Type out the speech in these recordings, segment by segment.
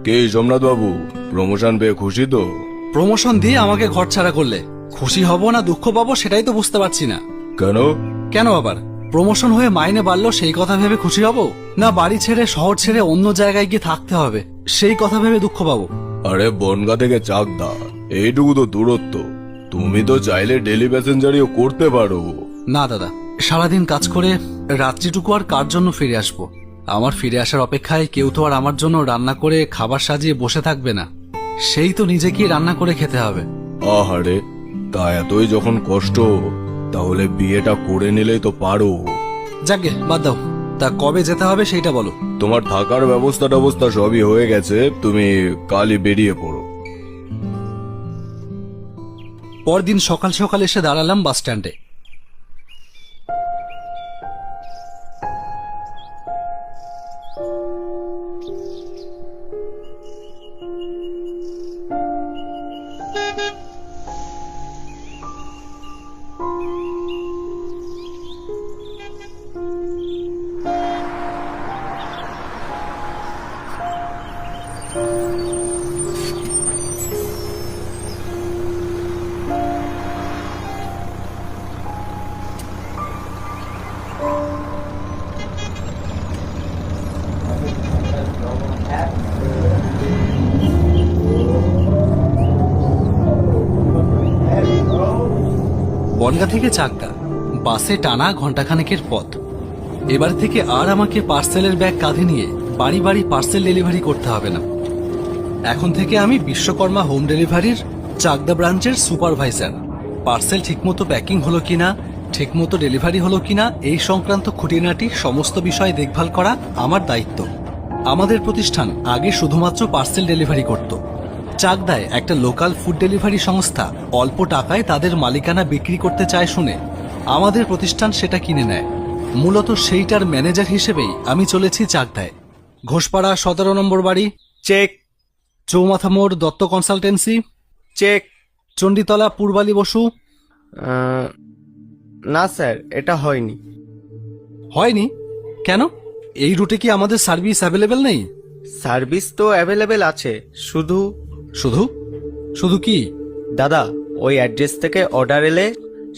কে সোমনাথ বাবু, promotion পেয়ে খুশি তো? প্রমোশন দিয়ে আমাকে ঘর ছাড়া করলে খুশি হব না দুঃখ পাবো সেটাই তো বুঝতে পারছি না। কেন? কেন আবার প্রমোশন হয়ে মাইনে বাড়লো সেই কথা ভেবে খুশি হব, না বাড়ি ছেড়ে শহর ছেড়ে অন্য জায়গায় গিয়ে থাকতে হবে সেই কথা ভেবে দুঃখ পাবো? আরে বনগা থেকে চাকদা এইটুকু তো দূরত্ব, তুমি তো চাইলে ডেলি প্যাসেঞ্জারিও করতে পারো। না দাদা, সারাদিন কাজ করে রাত্রিটুকু আর কার জন্য ফিরে আসবো? আমার ফিরে আসার অপেক্ষায় কেউ তো আর আমার জন্য রান্না করে খাবার সাজিয়ে বসে থাকবে না, সেই তো নিজেকেই রান্না করে খেতে হবে। আহারে, তা এতই যখন কষ্ট, তাহলে বিয়েটা করে নিলেই তো পারো। যাকে বাদ দাও, তা কবে যেতে হবে সেইটা বলো। তোমার থাকার ব্যবস্থা সবই হয়ে গেছে, তুমি কালই বেরিয়ে পড়ো। পরদিন সকাল সকাল এসে দাঁড়ালাম বাস স্ট্যান্ডে। বনগা থেকে চাকদা বাসে টানা ঘন্টাখানেকের পথ। এবার থেকে আর আমাকে পার্সেলের ব্যাগ কাঁধে নিয়ে বাড়ি বাড়ি পার্সেল ডেলিভারি করতে হবে না। এখন থেকে আমি বিশ্বকর্মা হোম ডেলিভারির চাকদা ব্রাঞ্চের সুপারভাইজার। পার্সেল ঠিকমতো প্যাকিং হলো কিনা, ঠিকমতো ডেলিভারি হলো কিনা এই সংক্রান্ত খুঁটিনাটি সমস্ত বিষয় দেখভাল করা আমার দায়িত্ব। আমাদের প্রতিষ্ঠান আগে শুধুমাত্র পার্সেল ডেলিভারি করত। চাকদায় একটা লোকাল ফুড ডেলিভারি সংস্থা অল্প টাকায় তাদের মালিকানা বিক্রি করতে চায় শুনে আমাদের প্রতিষ্ঠান সেটা কিনে নেয়। মূলত সেইটার ম্যানেজার হিসেবেই আমি চলেছি চাকদায়। ঘোষপাড়া 17 নম্বর বাড়ি চেক। চৌমাথা মোড় দত্ত কনসালটেন্সি চেক। চণ্ডীতলা পূর্বালী বসু। না স্যার, এটা হয়নি। হয়নি কেন? এই রুটে কি আমাদের সার্ভিস অ্যাভেলেবেল নেই? সার্ভিস তো অ্যাভেলেবেল আছে, শুধু শুধু শুধু কি দাদা, ওই অ্যাড্রেস থেকে অর্ডার এলে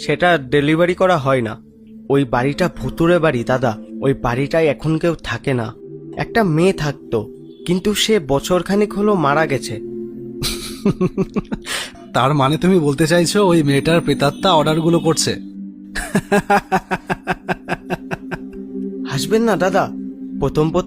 সেটা ডেলিভারি করা হয় না। ওই বাড়িটা ভুতুরে বাড়ি দাদা, ওই বাড়িটায় এখন কেউ থাকে না। একটা মেয়ে থাকতো, কিন্তু সে বছরখানেক হলো মারা গেছে। তার মানে তুমি বলতে চাইছো ওই মেয়েটার প্রেতাত্মা অর্ডারগুলো করছে? হাসবেন না দাদা, প্রথম